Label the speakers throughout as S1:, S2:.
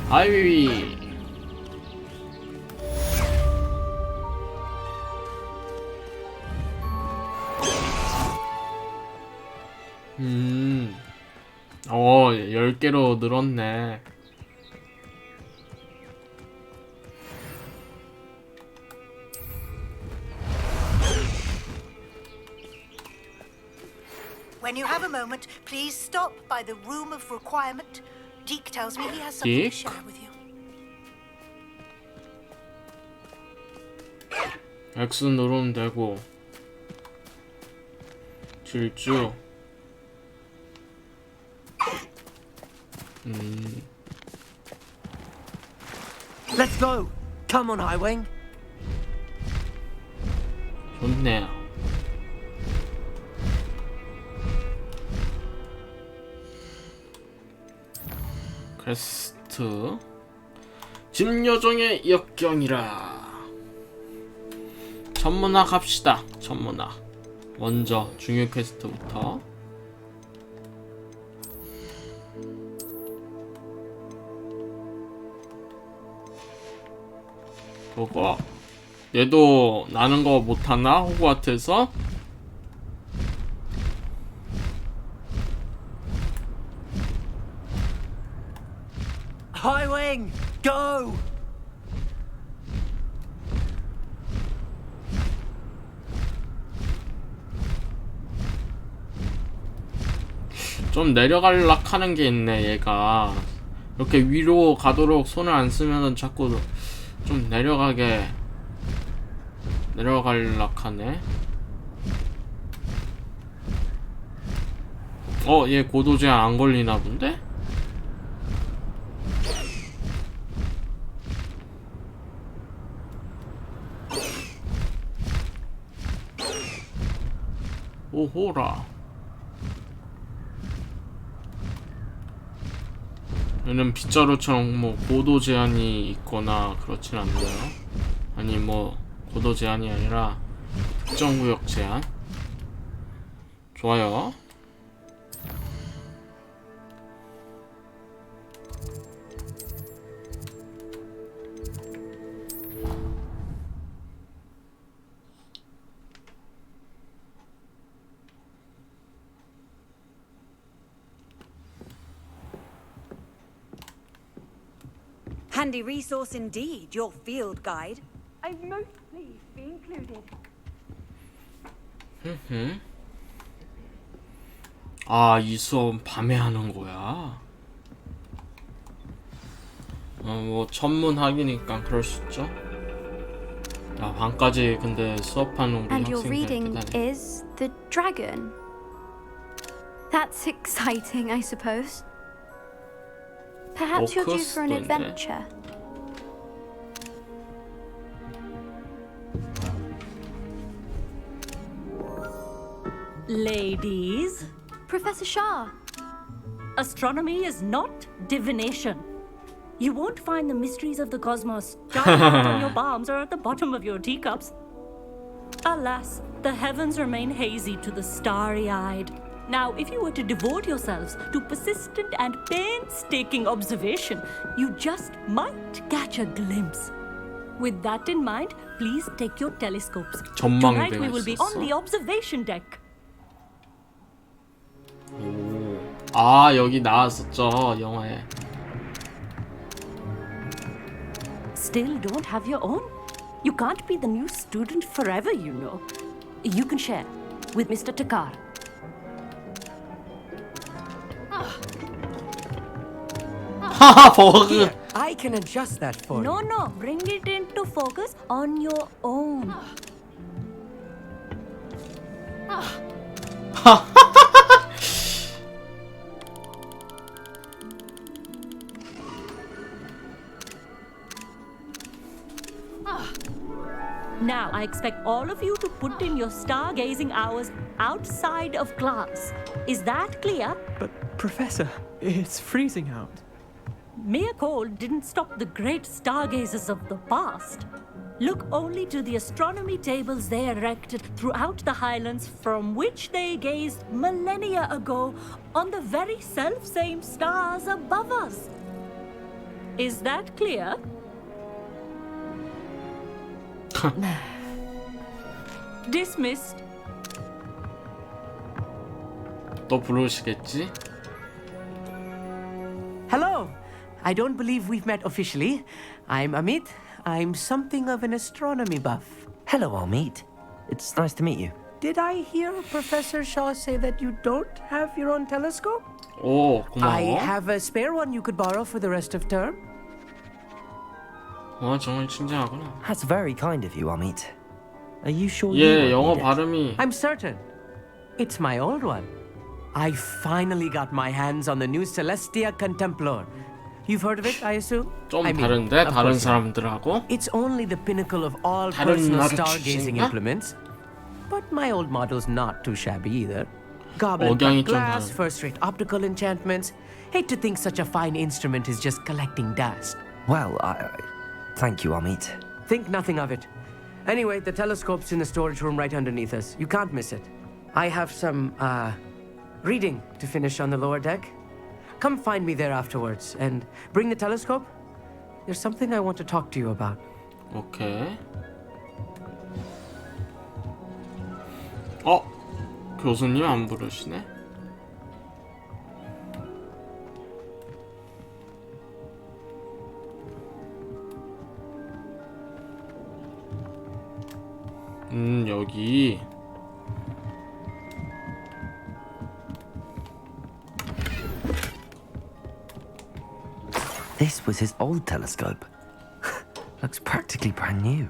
S1: 아이비. 음. 10개로 늘었네.
S2: When you have a moment, please stop by the room of requirement. Deke tells me he has something to share with you.
S1: X 누르면 되고. 질주.
S3: Let's go. Come on, Highwing.
S1: 좋네요. 퀘스트. 집요정의 역경이라. 천문학 합시다. 천문학. 먼저 중요 퀘스트부터. 그거 얘도 나는 거 못하나? 호그와트에서?
S3: Highwing, go!
S1: 좀 내려갈락 하는 게 있네, 얘가. 이렇게 위로 가도록 손을 안 쓰면은 자꾸 좀 내려갈락 하네. 얘 고도 제한 안 걸리나 본데? 오호라. 얘는 빗자루처럼 뭐 고도 제한이 있거나 그렇진 않네요. 아니 뭐 고도 제한이 아니라 특정 구역 제한. 좋아요.
S4: Handy resource indeed, your field guide.
S5: I'm most pleased to be included.
S1: 아, 이 수업 밤에 하는 거야. 뭐 천문학이니까 그럴 수 있죠. 야, 밤까지 근데 수업하는 우리
S6: And your
S1: 학생들
S6: reading
S1: 대단해.
S6: is The Dragon. That's exciting, I suppose. Perhaps you're due for an adventure.
S5: Ladies,
S6: Professor Shah.
S5: astronomy is not divination. You won't find the mysteries of the cosmos charted out on your palms or at the bottom of your teacups. Alas, the heavens remain hazy to the starry-eyed. Now, if you were to devote yourselves to persistent and painstaking observation, you just might catch a glimpse. With that in mind, please take your telescopes. Tonight we will be on the observation deck.
S1: 오. 아, 여기 나왔었죠, 영화에.
S5: Still don't have your own? You can't be the new student forever, you know. You can share with Mr. Takar.
S1: 하하, 버그.
S3: I can adjust that for
S5: No,
S3: you.
S5: no, bring it into focus on your own. Now, I expect all of you to put in your stargazing hours outside of class. Is that clear?
S7: But, Professor, it's freezing out.
S5: Mere cold didn't stop the great stargazers of the past. Look only to the astronomy tables they erected throughout the highlands from which they gazed millennia ago on the very self-same stars above us. Is that clear? Dismissed.
S1: 또 부르시겠지?
S3: Hello. I don't believe we've met officially. I'm Amit. I'm something of an astronomy buff.
S8: Hello, Amit. It's nice to meet you.
S3: Did I hear Professor Shaw say that you don't have your own telescope?
S1: 오,
S3: I
S1: 고마워.
S3: have a spare one you could borrow for the rest of term.
S1: 정말 친절하구나.
S8: That's very kind of you, Amit. Are you sure you
S1: 얘
S8: won't
S1: 영어
S8: need it?
S1: 발음이
S3: I'm certain. It's my old one. I finally got my hands on the new Celestia Contemplar. You've heard of it, I assume?
S1: 좀
S3: I mean,
S1: 다른데
S3: of
S1: 다른
S3: course not.
S1: 사람들하고.
S3: It's only the pinnacle of all
S1: 다른
S3: personal
S1: 나라
S3: stargazing
S1: 출신인가?
S3: implements. But my old model's not too shabby either. Goblet
S1: 억양이
S3: cut
S1: 좀
S3: glass,
S1: 다른.
S3: first-rate optical enchantments. Hate to think such a fine instrument is just collecting dust.
S8: Well, thank you, Amit.
S3: Think nothing of it. Anyway, the telescope's in the storage room right underneath us. You can't miss it. I have some, reading to finish on the lower deck. Come find me there afterwards, and bring the telescope. There's something I want to talk to you about.
S1: 오케이. 교수님 안 부르시네. 여기.
S8: This was his old telescope. Looks practically brand new.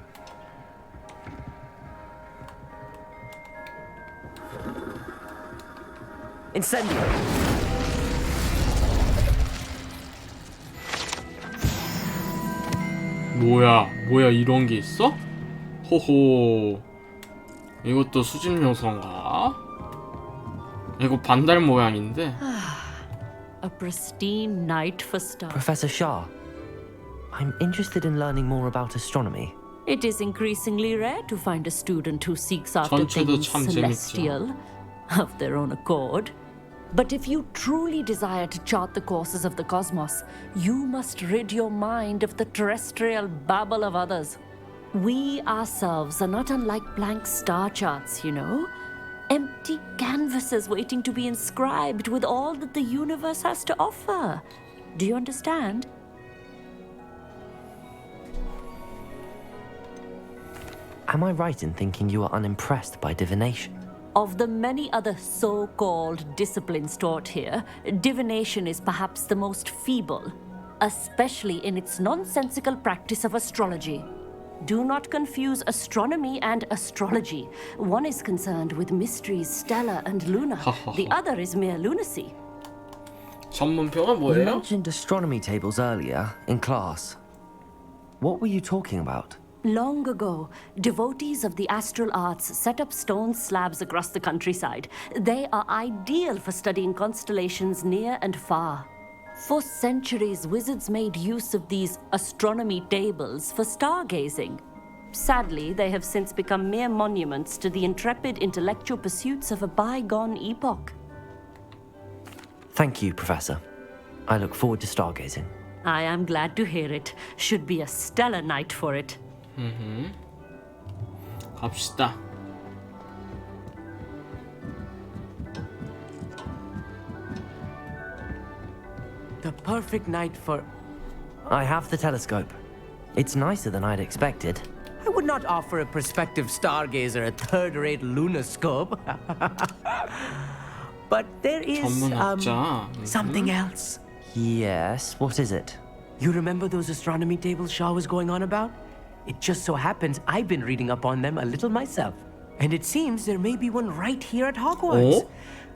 S8: Incendio!
S1: 뭐야 이런 게 있어? 호호. 이것도 수집 요소인가? 이거 반달 모양인데.
S5: A pristine night for stars.
S8: Professor Shah, I'm interested in learning more about astronomy.
S5: It is increasingly rare to find a student who seeks after
S1: 전체도
S5: things
S1: 참 재밌죠.
S5: celestial of their own accord. But if you truly desire to chart the courses of the cosmos, you must rid your mind of the terrestrial babble of others. We ourselves are not unlike blank star charts, you know. Empty canvases waiting to be inscribed with all that the universe has to offer. Do you understand?
S8: Am I right in thinking you are unimpressed by divination?
S5: Of the many other so-called disciplines taught here, divination is perhaps the most feeble, especially in its nonsensical practice of astrology. Do not confuse astronomy and astrology. One is concerned with mysteries stellar and lunar. The other is mere lunacy.
S1: 전문표가
S8: You
S1: 뭐예요?
S8: mentioned astronomy tables earlier in class. What were you talking about?
S5: Long ago, devotees of the astral arts set up stone slabs across the countryside. They are ideal for studying constellations near and far. For centuries, wizards made use of these astronomy tables for stargazing. Sadly, they have since become mere monuments to the intrepid intellectual pursuits of a bygone epoch.
S8: Thank you, Professor. I look forward to stargazing.
S5: I am glad to hear it. Should be a stellar night for it.
S1: 갑시다.
S3: The perfect night for...
S8: I have the telescope. It's nicer than I'd expected.
S3: I would not offer a prospective stargazer a third-rate lunoscope. But there is,
S1: 전문학자.
S3: something else.
S8: Yes, what is it?
S3: You remember those astronomy tables Shaw was going on about? It just so happens I've been reading up on them a little myself. And it seems there may be one right here at Hogwarts.
S1: 어?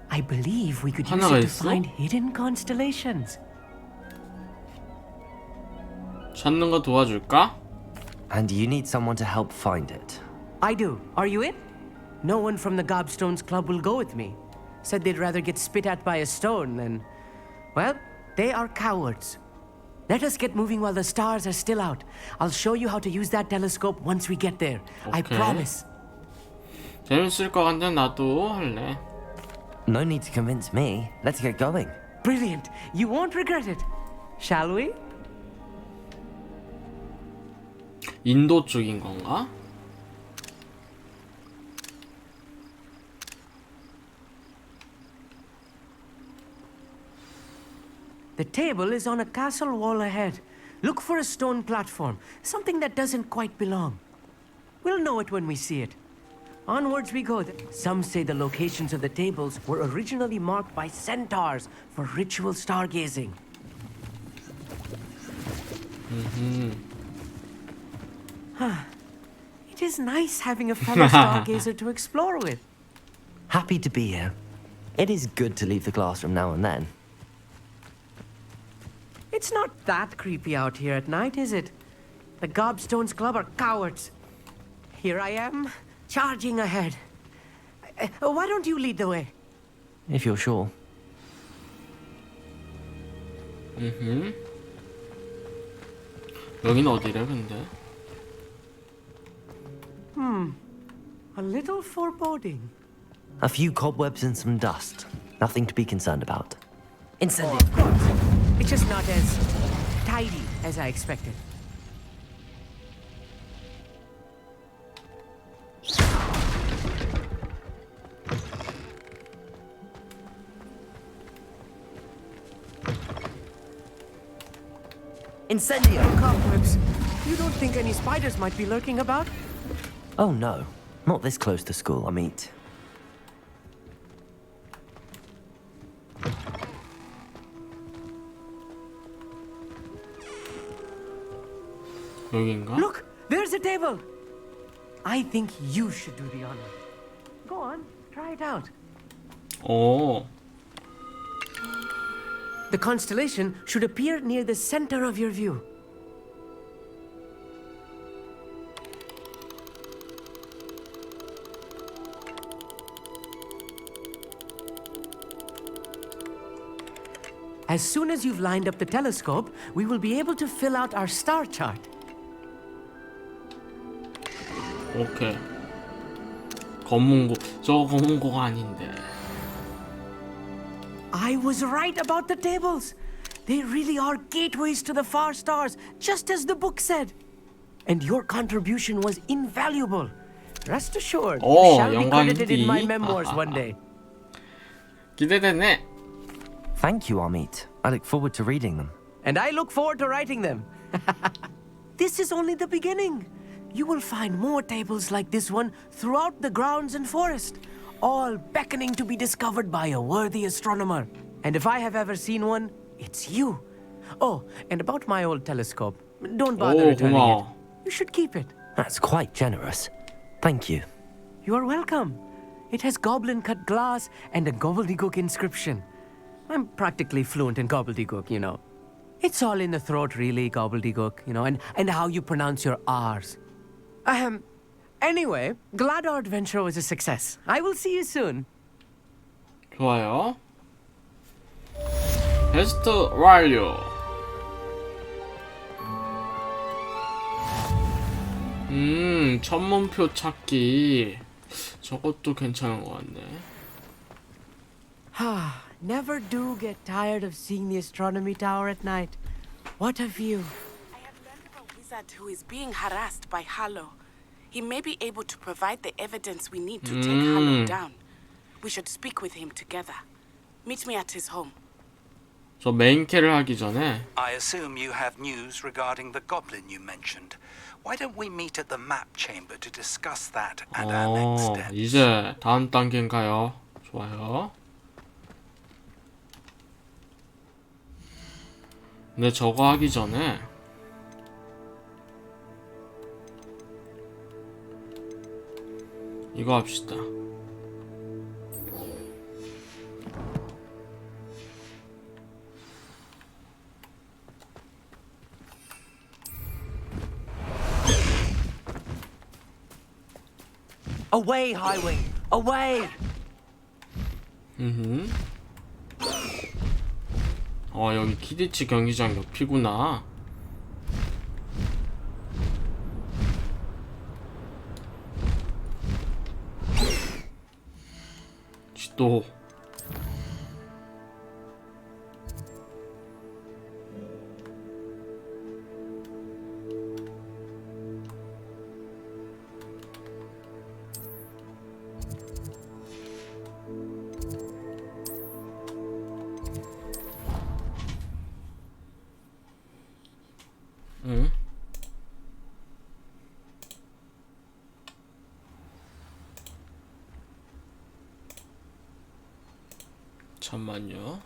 S3: I believe we could use
S1: 하나가
S3: it to
S1: 있어?
S3: find hidden constellations.
S1: 찾는 거 도와줄까?
S8: And you need someone to help find it.
S3: I do. Are you in? No one from the Gobstones Club will go with me. Said they'd rather get spit at by a stone than... Well, they are cowards. Let us get moving while the stars are still out. I'll show you how to use that telescope once we get there. I
S1: Okay.
S3: promise.
S1: 재밌을 것 같은데 나도 할래.
S8: No need to convince me. Let's get going.
S3: Brilliant. You won't regret it. Shall we?
S1: 인도 쪽인 건가?
S3: The table is on a castle wall ahead. Look for a stone platform, something that doesn't quite belong. We'll know it when we see it. Onwards we go. Some say the locations of the tables were originally marked by centaurs for ritual stargazing. It is nice having a fellow stargazer to explore with.
S8: Happy to be here. It is good to leave the classroom now and then.
S3: It's not that creepy out here at night, is it? The Gobstones Club are cowards. Here I am, charging ahead. Why don't you lead the way?
S8: If you're sure.
S1: 여긴 어디래 근데?
S3: A little foreboding.
S8: A few cobwebs and some dust. Nothing to be concerned about.
S3: Incendio. Of course. It's just not as tidy as I expected.
S8: Incendio!
S3: Cobwebs. You don't think any spiders might be lurking about?
S8: Oh no, not this close to school, Amit.
S1: 여긴가?
S3: Look, there's a table. I think you should do the honor. Go on, try it out.
S1: 오,
S3: The constellation should appear near the center of your view. As soon as you've lined up the telescope, we will be able to fill out our star chart.
S1: 오케이. 검은고, 저거 검은고가 아닌데.
S3: I was right about the tables. They really are gateways to the far stars, just as the book said. And your contribution was invaluable. Rest assured,
S1: Oh,
S3: you shall be credited in my
S1: 영광이지.
S3: memoirs one day.
S1: 기대되네.
S8: Thank you, Amit. I look forward to reading them.
S3: And I look forward to writing them. This is only the beginning. You will find more tables like this one throughout the grounds and forest, all beckoning to be discovered by a worthy astronomer. And if I have ever seen one, it's you. Oh, and about my old telescope, don't bother
S1: 오,
S3: returning it.
S1: 고마워.
S3: You should keep it.
S8: That's quite generous. Thank you.
S3: You are welcome. It has goblin-cut glass and a gobbledygook inscription. I'm practically fluent in gobbledygook, you know. It's all in the throat, really, gobbledygook, you know, and how you pronounce your R's. Anyway, glad our adventure was a success. I will see you soon.
S1: 좋아요. 베스트 완료. 천문표 찾기. 저것도 괜찮은 것 같네.
S3: Never do get tired of seeing the astronomy tower at night. What a view.
S9: I have learned of a wizard who is being harassed by Harlow. He may be able to provide the evidence we need to take Harlow down. We should speak with him together. Meet me at his home.
S1: 저 메인캐를 하기 전에
S10: I assume you have news regarding the goblin you mentioned. Why don't we meet at the map chamber to discuss that and our next steps?
S1: 이제 다음 단계인가요? 좋아요. 근데 저거 하기 전에 이거 합시다.
S3: Away, highway! Away!
S1: 여기 키디치 경기장 옆이구나. 지도. 잠만요.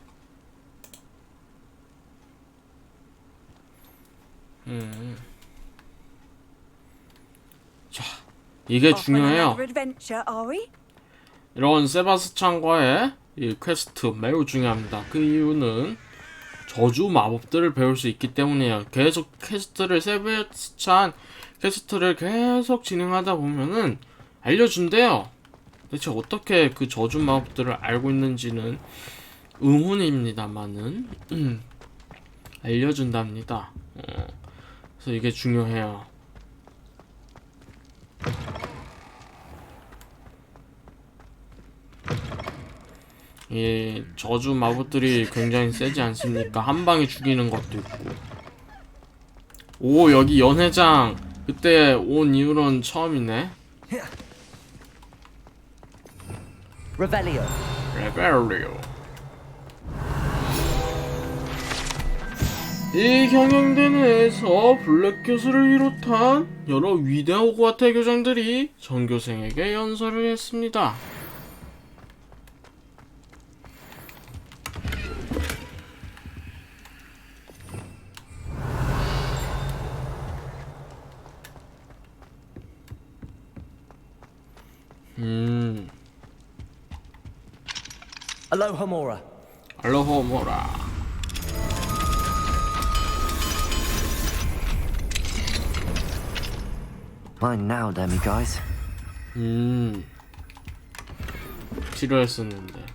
S1: 자, 이게
S4: Off on
S1: 중요해요.
S4: another adventure, are we?
S1: 이런 세바스찬과의 이 퀘스트 매우 중요합니다. 그 이유는 저주 마법들을 배울 수 있기 때문이에요. 계속 세바스찬 퀘스트를 계속 진행하다 보면은 알려준대요. 대체 어떻게 그 저주 마법들을 알고 있는지는 의문입니다만은 알려준답니다. 그래서 이게 중요해요. 이 저주 마법들이 굉장히 세지 않습니까? 한 방에 죽이는 것도 있고. 오, 여기 연회장 그때 온 이후로는 처음이네.
S8: Revelio.
S1: 레거시요. 이 경영대내에서 블랙 교수를 비롯한 여러 위대한 호그와트 교장들이 전교생에게 연설을 했습니다.
S8: Alohomora.
S1: 알로호모라.
S8: Mine now, demi-guys.
S1: 필요했었는데.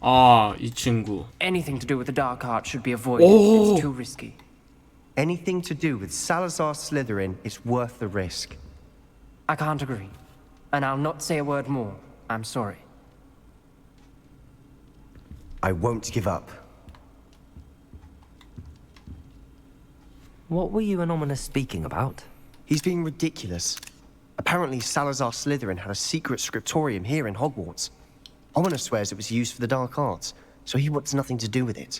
S1: 아, 이 친구.
S3: Anything to do with the dark art should be avoided.
S1: Oh.
S3: It's too risky.
S11: Anything to do with Salazar Slytherin is worth the risk.
S3: I can't agree. And I'll not say a word more. I'm sorry.
S11: I won't give up.
S8: What were you and Ominous speaking about?
S11: He's being ridiculous. Apparently Salazar Slytherin had a secret scriptorium here in Hogwarts. Ominous swears it was used for the dark arts, so he wants nothing to do with it.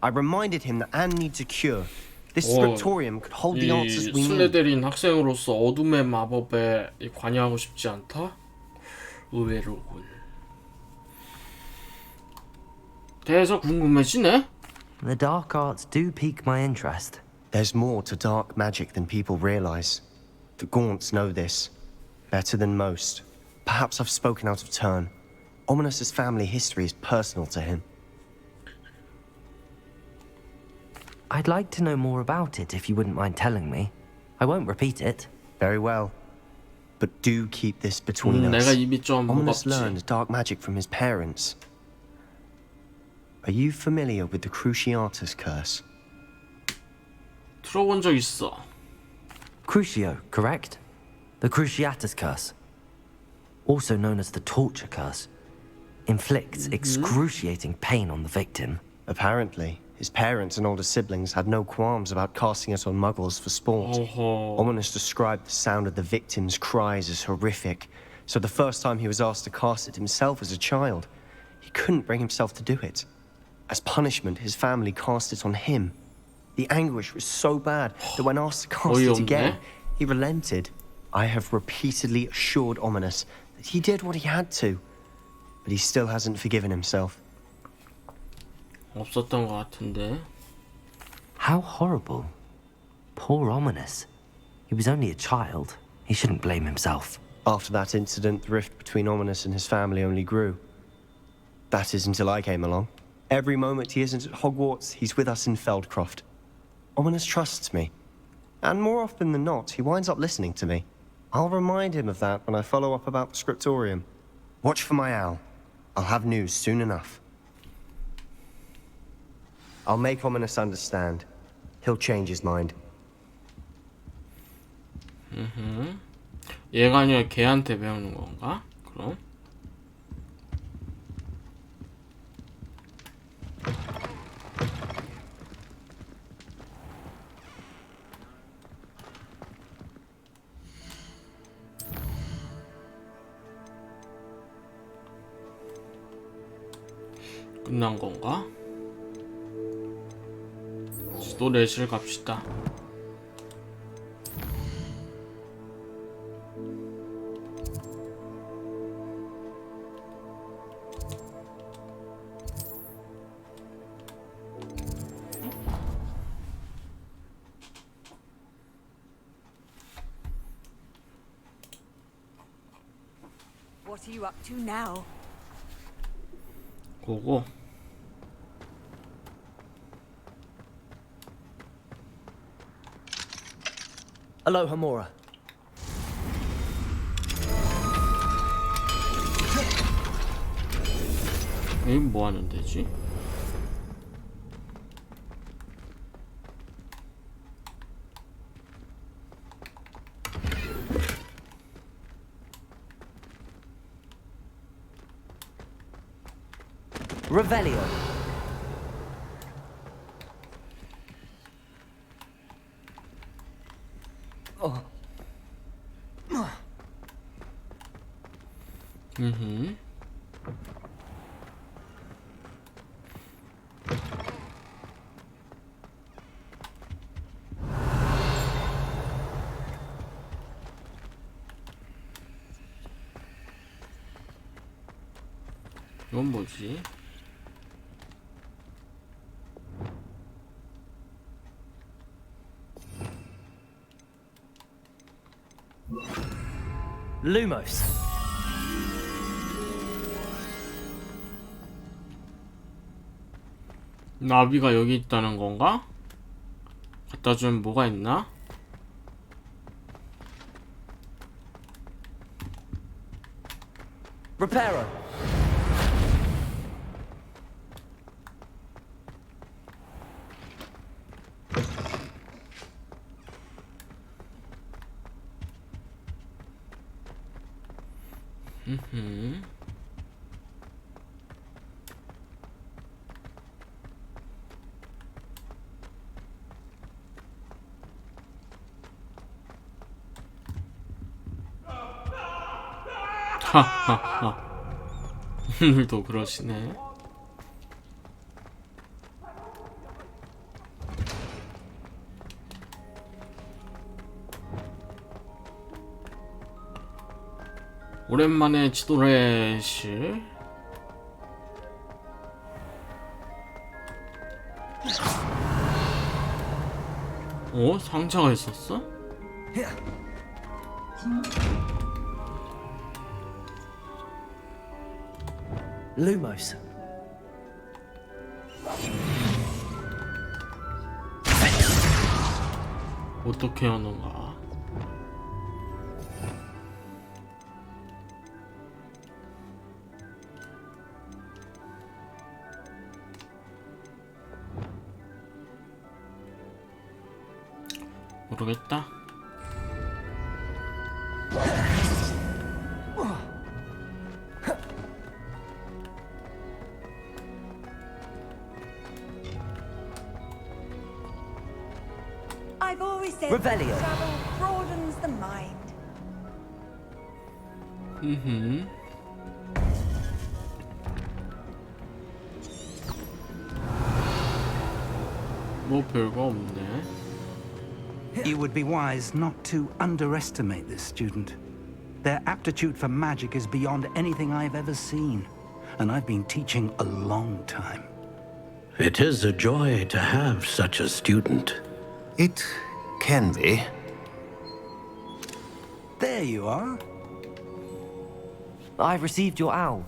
S11: I reminded him that Anne needs a cure. This scriptorium could hold the answers we need.
S1: 슬레데린 학생으로서 어둠의 마법에 관여하고 싶지 않다? 의외로군. 대해서 궁금해지네?
S8: The dark arts do pique my interest.
S11: There's more to dark magic than people realize. The Gaunts know this better than most. Perhaps I've spoken out of turn. Ominous's family history is personal to him.
S8: I'd like to know more about it if you wouldn't mind telling me. I won't repeat it.
S11: Very well. But do keep this between us.
S1: 내가 입이 좀
S11: Ominous
S1: 무겁지.
S11: learned dark magic from his parents. Are you familiar with the Cruciatus curse?
S1: 들어본 적 있어.
S8: Crucio, correct? The Cruciatus curse. Also known as the torture curse. Inflicts excruciating pain on the victim.
S11: Apparently, his parents and older siblings had no qualms about casting it on muggles for sport.
S1: 어허.
S11: Ominous described the sound of the victim's cries as horrific, so the first time he was asked to cast it himself as a child, he couldn't bring himself to do it. As punishment, his family cast it on him. The anguish was so bad that when asked to cast it again, he relented. I have repeatedly assured Ominous that he did what he had to, but he still hasn't forgiven himself.
S1: 없었던 것 같은데.
S8: How horrible. Poor Ominous. He was only a child. He shouldn't blame himself.
S11: After that incident, the rift between Ominous and his family only grew. That is until I came along. Every moment he isn't at Hogwarts, he's with us in Feldcroft. Ominous trusts me. And more often than not, he winds up listening to me. I'll remind him of that when I follow up about the scriptorium. Watch for my owl. I'll have news soon enough. I'll make Ominous understand. He'll change his mind.
S1: 얘가 아니라 걔한테 배우는 건가? 그럼? 끝난 건가? 노래실 갑시다.
S4: What are you up to now?
S1: 고고.
S8: Aloha, Mora.
S1: 여기 뭐 하는 데지?
S8: Revelio.
S1: 음. 이건 뭐지?
S8: Lumos.
S1: 나비가 여기 있다는 건가? 갖다 주면 뭐가 있나?
S8: Reparo.
S1: 하하하. 오늘도 그러시네. 오랜만에 지도래실. 어? 상자가 있었어?
S8: Lumos.
S1: 어떻게 하는가? 모르겠다.
S4: I've always said
S8: Revelio.
S4: travel broadens the mind.
S1: 뭐 별거 없네.
S10: You would be wise not to underestimate this student. Their aptitude for magic is beyond anything I've ever seen, and I've been teaching a long time.
S12: It is a joy to have such a student.
S13: It can be.
S10: There you are.
S8: I received your owl.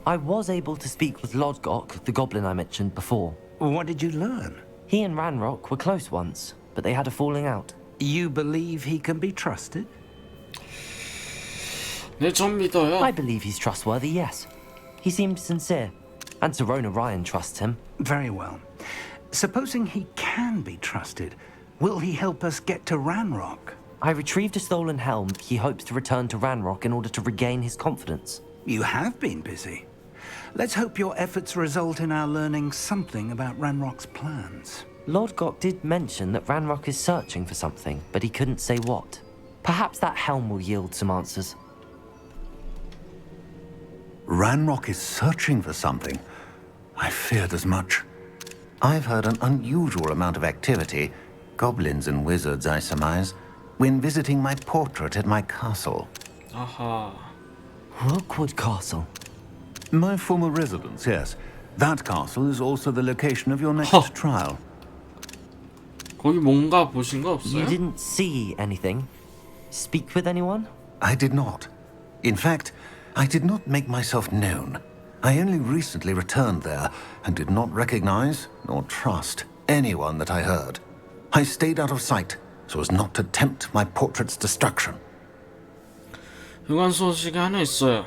S8: I was able to speak with Lodgok, the goblin I mentioned before.
S10: What did you learn?
S8: He and Ranrock were close once, but they had a falling out.
S10: You believe he can be trusted?
S1: 네, 전 믿어요.
S8: I believe he's trustworthy, yes. He seemed sincere, and Serona Ryan trusts him.
S10: Very well. Supposing he can be trusted, will he help us get to Ranrock?
S8: I retrieved a stolen helm. He hopes to return to Ranrock in order to regain his confidence.
S10: You have been busy. Let's hope your efforts result in our learning something about Ranrock's plans.
S8: Lodgok did mention that Ranrock is searching for something, but he couldn't say what. Perhaps that helm will yield some answers.
S13: Ranrock is searching for something. I feared as much. I've heard an unusual amount of activity, goblins and wizards, I surmise, when visiting my portrait at my castle.
S1: 아하.
S8: Rookwood Castle.
S13: My former residence, yes. That castle is also the location of your next trial.
S1: 거기 뭔가 보신 거 없어요?
S8: You didn't see anything? Speak with anyone?
S13: I did not. In fact, I did not make myself known. I only recently returned there and did not recognize nor trust anyone that I heard. I stayed out of sight so as not to tempt my portrait's destruction.
S1: 흉한 소식이 하나 있어요.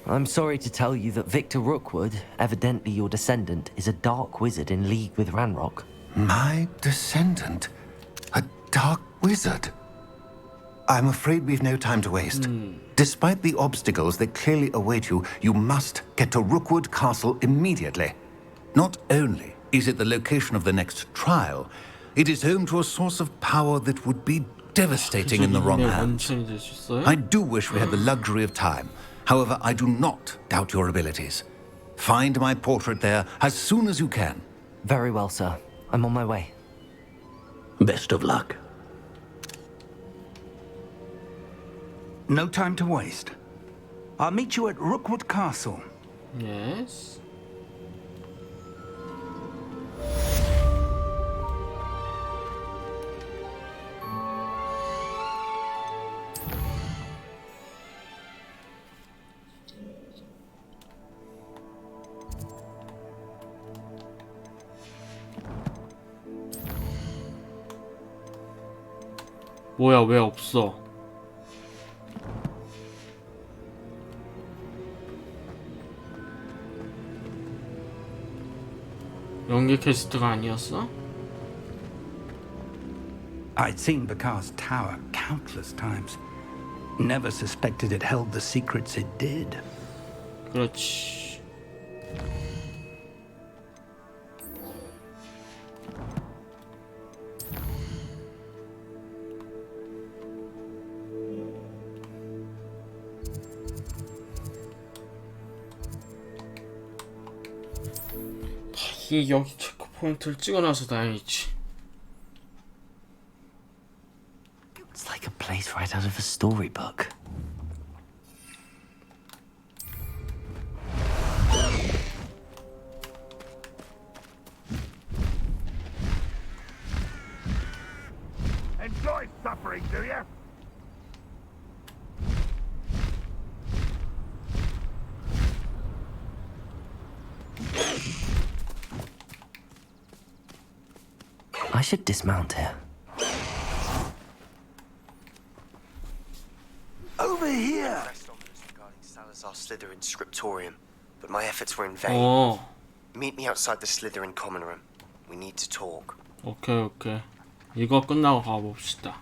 S8: I'm sorry to tell you that Victor Rookwood, evidently your descendant, is a dark wizard in league with Ranrock.
S13: My descendant? A dark wizard? I'm afraid we've no time to waste. Despite the obstacles that clearly await you, you must get to Rookwood Castle immediately. Not only is it the location of the next trial, it is home to a source of power that would be devastating in the wrong hands. I do wish we had the luxury of time. However, I do not doubt your abilities. Find my portrait there as soon as you can.
S8: Very well, sir. I'm on my way.
S12: Best of luck.
S10: No time to waste. I'll meet you at Rookwood Castle.
S1: Yes. 뭐야, 왜 없어? 연기 캐스트가 아니었어?
S10: I'd seen Bakar's tower countless times. Never suspected it held the secrets it did.
S1: 그렇지. 여기 체크포인트를 찍어놔서 다행이지.
S8: It's like a place right out of a storybook.
S14: Enjoy suffering, do you?
S8: I should dismount here.
S11: Over here! Regarding Salazar Slytherin scriptorium, but my efforts were in vain.
S1: 어.
S11: Meet me outside the Slytherin common room. We need to talk.
S1: 오케이. 이거 끝나고 가봅시다.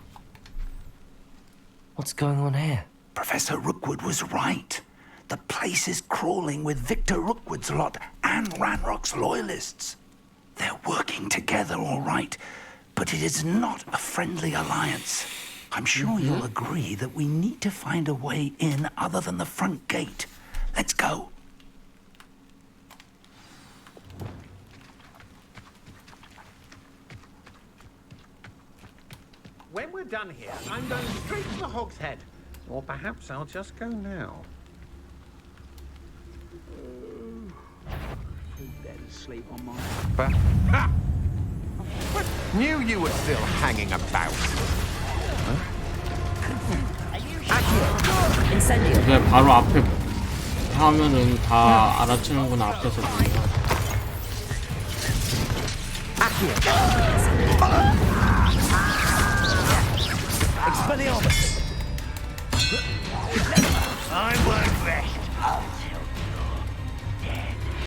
S8: What's going on here?
S10: Professor Rookwood was right. The place is crawling with Victor Rookwood's lot and Ranrock's loyalists. They're working together, all right, but it is not a friendly alliance. I'm sure you'll agree that we need to find a way in other than the front gate. Let's go.
S14: When we're done here, I'm going straight to the Hog's Head. Or perhaps I'll just go now. Dead asleep on my... Ha! Knew you were still hanging about.
S1: 그냥 바로 앞에 하면은 다 알아채는구나. 앞에서 보니까.
S14: I won't rest